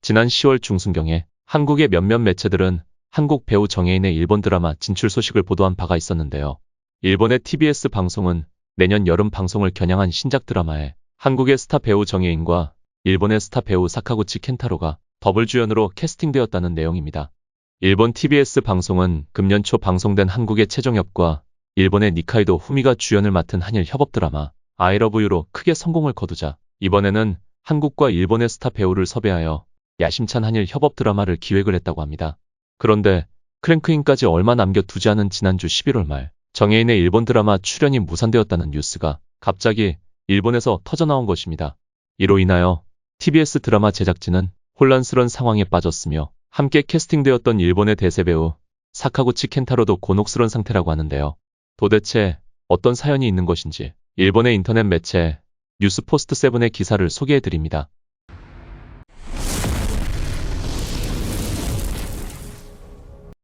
지난 10월 중순경에 한국의 몇몇 매체들은 한국 배우 정혜인의 일본 드라마 진출 소식을 보도한 바가 있었는데요. 일본의 TBS 방송은 내년 여름 방송을 겨냥한 신작 드라마에 한국의 스타 배우 정혜인과 일본의 스타 배우 사카구치 켄타로가 더블 주연으로 캐스팅되었다는 내용입니다. 일본 TBS 방송은 금년 초 방송된 한국의 최종엽과 일본의 니카이도 후미가 주연을 맡은 한일 협업 드라마 I Love You로 크게 성공을 거두자 이번에는 한국과 일본의 스타 배우를 섭외하여 야심찬 한일 협업 드라마를 기획을 했다고 합니다. 그런데 크랭크인까지 얼마 남겨두지 않은 지난주 11월 말 정혜인의 일본 드라마 출연이 무산되었다는 뉴스가 갑자기 일본에서 터져나온 것입니다. 이로 인하여 TBS 드라마 제작진은 혼란스러운 상황에 빠졌으며 함께 캐스팅되었던 일본의 대세배우 사카구치 켄타로도 곤혹스러운 상태라고 하는데요. 도대체 어떤 사연이 있는 것인지 일본의 인터넷 매체 뉴스포스트 7의 기사를 소개해드립니다.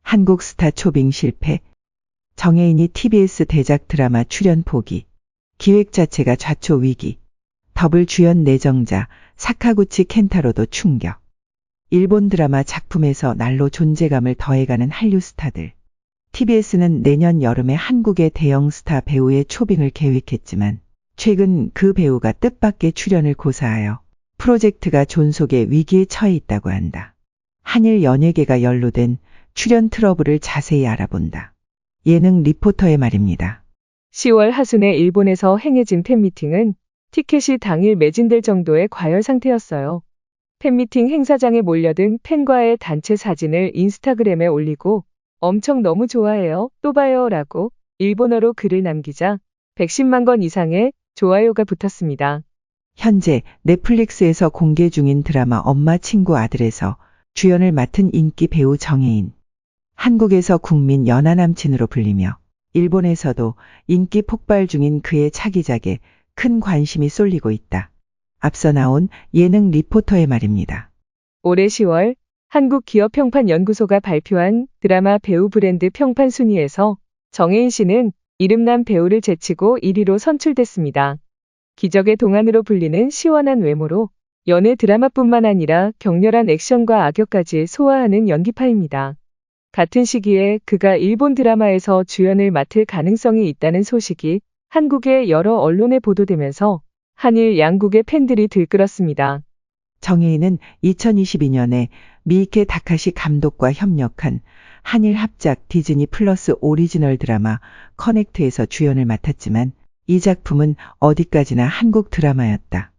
한국 스타 초빙 실패, 정혜인이 TBS 대작 드라마 출연 포기, 기획 자체가 좌초 위기, 더블 주연 내정자 사카구치 켄타로도 충격. 일본 드라마 작품에서 날로 존재감을 더해가는 한류 스타들. TBS는 내년 여름에 한국의 대형 스타 배우의 초빙을 계획했지만 최근 그 배우가 뜻밖의 출연을 고사하여 프로젝트가 존속의 위기에 처해 있다고 한다. 한일 연예계가 연루된 출연 트러블을 자세히 알아본다. 예능 리포터의 말입니다. 10월 하순에 일본에서 행해진 팬미팅은 티켓이 당일 매진될 정도의 과열 상태였어요. 팬미팅 행사장에 몰려든 팬과의 단체 사진을 인스타그램에 올리고 엄청 너무 좋아해요, 또 봐요 라고 일본어로 글을 남기자 110만 건 이상의 좋아요가 붙었습니다. 현재 넷플릭스에서 공개 중인 드라마 엄마 친구 아들에서 주연을 맡은 인기 배우 정혜인. 한국에서 국민 연하남친으로 불리며 일본에서도 인기 폭발 중인 그의 차기작에 큰 관심이 쏠리고 있다. 앞서 나온 예능 리포터의 말입니다. 올해 10월 한국기업평판연구소가 발표한 드라마 배우 브랜드 평판 순위에서 정혜인 씨는 이름난 배우를 제치고 1위로 선출됐습니다. 기적의 동안으로 불리는 시원한 외모로 연애 드라마뿐만 아니라 격렬한 액션과 악역까지 소화하는 연기파입니다. 같은 시기에 그가 일본 드라마에서 주연을 맡을 가능성이 있다는 소식이 한국의 여러 언론에 보도되면서 한일 양국의 팬들이 들끓었습니다. 정혜인은 2022년에 미이케 다카시 감독과 협력한 한일 합작 디즈니 플러스 오리지널 드라마 커넥트에서 주연을 맡았지만 이 작품은 어디까지나 한국 드라마였다.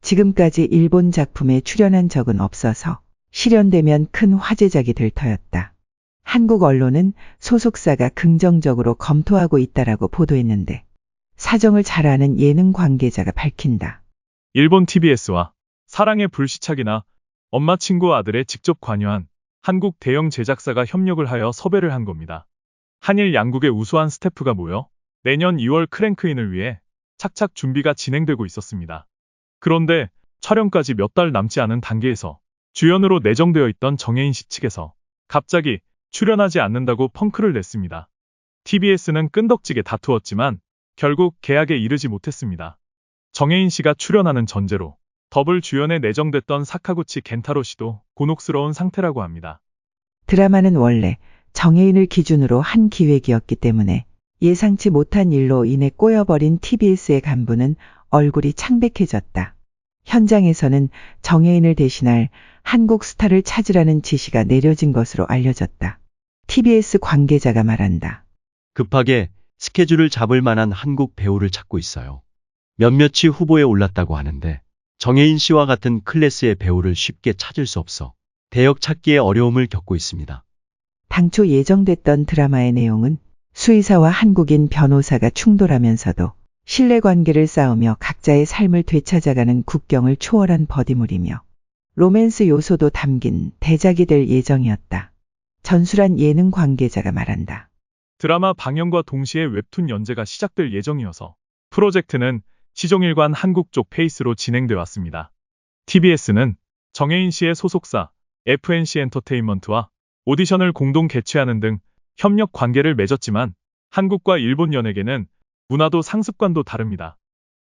지금까지 일본 작품에 출연한 적은 없어서 실현되면 큰 화제작이 될 터였다. 한국 언론은 소속사가 긍정적으로 검토하고 있다라고 보도했는데 사정을 잘 아는 예능 관계자가 밝힌다. 일본 TBS와 사랑의 불시착이나 엄마 친구 아들에 직접 관여한 한국 대형 제작사가 협력을 하여 섭외를 한 겁니다. 한일 양국의 우수한 스태프가 모여 내년 2월 크랭크인을 위해 착착 준비가 진행되고 있었습니다. 그런데 촬영까지 몇 달 남지 않은 단계에서 주연으로 내정되어 있던 정혜인 씨 측에서 갑자기 출연하지 않는다고 펑크를 냈습니다. TBS는 끈덕지게 다투었지만 결국 계약에 이르지 못했습니다. 정혜인 씨가 출연하는 전제로 더블 주연에 내정됐던 사카구치 켄타로 씨도 곤혹스러운 상태라고 합니다. 드라마는 원래 정혜인을 기준으로 한 기획이었기 때문에 예상치 못한 일로 인해 꼬여버린 TBS의 간부는 얼굴이 창백해졌다. 현장에서는 정혜인을 대신할 한국 스타를 찾으라는 지시가 내려진 것으로 알려졌다. TBS 관계자가 말한다. 급하게 스케줄을 잡을 만한 한국 배우를 찾고 있어요. 몇몇이 후보에 올랐다고 하는데 정혜인 씨와 같은 클래스의 배우를 쉽게 찾을 수 없어 대역 찾기에 어려움을 겪고 있습니다. 당초 예정됐던 드라마의 내용은 수의사와 한국인 변호사가 충돌하면서도 신뢰관계를 쌓으며 각자의 삶을 되찾아가는 국경을 초월한 버디물이며 로맨스 요소도 담긴 대작이 될 예정이었다. 전술한 예능 관계자가 말한다. 드라마 방영과 동시에 웹툰 연재가 시작될 예정이어서 프로젝트는 시종일관 한국 쪽 페이스로 진행돼 왔습니다. TBS는 정혜인 씨의 소속사 FNC 엔터테인먼트와 오디션을 공동 개최하는 등 협력 관계를 맺었지만 한국과 일본 연예계는 문화도 상습관도 다릅니다.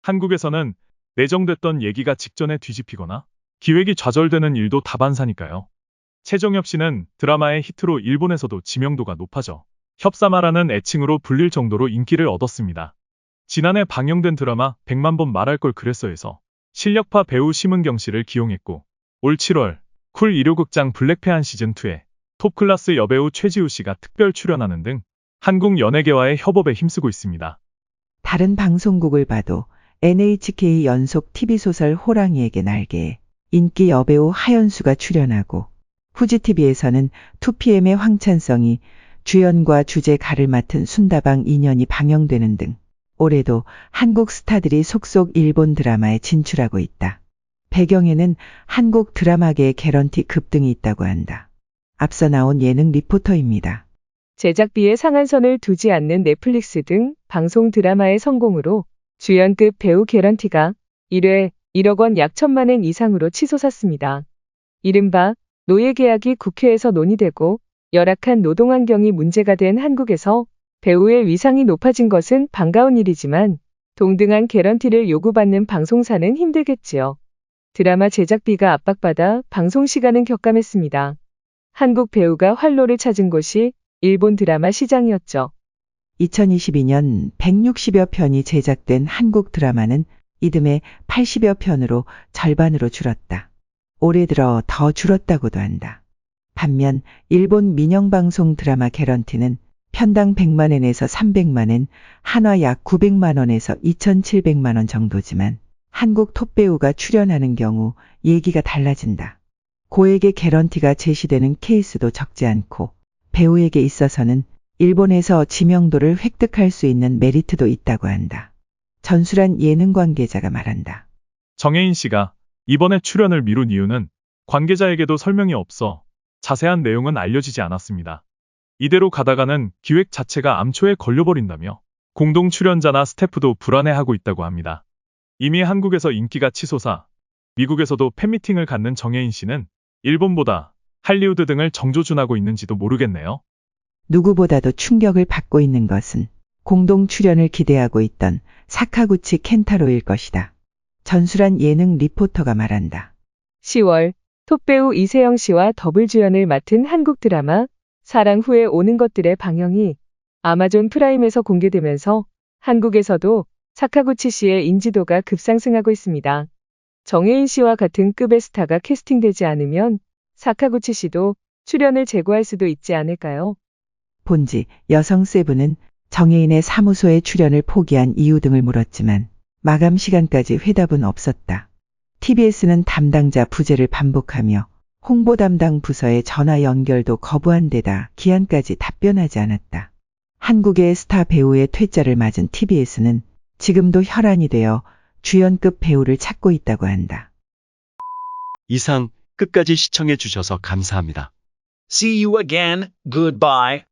한국에서는 내정됐던 얘기가 직전에 뒤집히거나 기획이 좌절되는 일도 다반사니까요. 최정엽 씨는 드라마의 히트로 일본에서도 지명도가 높아져 협사마라는 애칭으로 불릴 정도로 인기를 얻었습니다. 지난해 방영된 드라마 100만 번 말할 걸 그랬어에서 실력파 배우 심은경 씨를 기용했고 올 7월 쿨 15극장 블랙패한 시즌2에 톱클래스 여배우 최지우 씨가 특별 출연하는 등 한국 연예계와의 협업에 힘쓰고 있습니다. 다른 방송국을 봐도 NHK 연속 TV소설 호랑이에게 날개에 인기 여배우 하연수가 출연하고 후지TV에서는 2PM의 황찬성이 주연과 주제 가를 맡은 순다방 2년이 방영되는 등 올해도 한국 스타들이 속속 일본 드라마에 진출하고 있다. 배경에는 한국 드라마계의 개런티 급등이 있다고 한다. 앞서 나온 예능 리포터입니다. 제작비에 상한선을 두지 않는 넷플릭스 등 방송 드라마의 성공으로 주연급 배우 개런티가 1회 1억 원 약 1,000만 엔 이상으로 치솟았습니다. 이른바 노예계약이 국회에서 논의되고 열악한 노동환경이 문제가 된 한국에서 배우의 위상이 높아진 것은 반가운 일이지만 동등한 개런티를 요구받는 방송사는 힘들겠지요. 드라마 제작비가 압박받아 방송 시간은 격감했습니다. 한국 배우가 활로를 찾은 곳이 일본 드라마 시장이었죠. 2022년 160여 편이 제작된 한국 드라마는 이듬해 80여 편으로 절반으로 줄었다. 올해 들어 더 줄었다고도 한다. 반면 일본 민영방송 드라마 개런티는 편당 100만 엔에서 300만 엔, 한화 약 900만 원에서 2,700만 원 정도지만 한국 톱배우가 출연하는 경우 얘기가 달라진다. 고액의 개런티가 제시되는 케이스도 적지 않고 배우에게 있어서는 일본에서 지명도를 획득할 수 있는 메리트도 있다고 한다. 전술한 예능 관계자가 말한다. 정혜인 씨가 이번에 출연을 미룬 이유는 관계자에게도 설명이 없어 자세한 내용은 알려지지 않았습니다. 이대로 가다가는 기획 자체가 암초에 걸려버린다며 공동 출연자나 스태프도 불안해하고 있다고 합니다. 이미 한국에서 인기가 치솟아 미국에서도 팬미팅을 갖는 정혜인 씨는 일본보다 할리우드 등을 정조준하고 있는지도 모르겠네요. 누구보다도 충격을 받고 있는 것은 공동 출연을 기대하고 있던 사카구치 켄타로일 것이다. 전술한 예능 리포터가 말한다. 10월 톱배우 이세영 씨와 더블 주연을 맡은 한국 드라마 사랑 후에 오는 것들의 방영이 아마존 프라임에서 공개되면서 한국에서도 사카구치 씨의 인지도가 급상승하고 있습니다. 정혜인 씨와 같은 급의 스타가 캐스팅되지 않으면 사카구치 씨도 출연을 제고할 수도 있지 않을까요? 본지 여성 세븐은 정혜인의 사무소에 출연을 포기한 이유 등을 물었지만 마감 시간까지 회답은 없었다. TBS는 담당자 부재를 반복하며 홍보 담당 부서의 전화 연결도 거부한 데다 기한까지 답변하지 않았다. 한국의 스타 배우의 퇴짜를 맞은 TBS는 지금도 혈안이 되어 주연급 배우를 찾고 있다고 한다. 이상 끝까지 시청해 주셔서 감사합니다. See you again. Goodbye.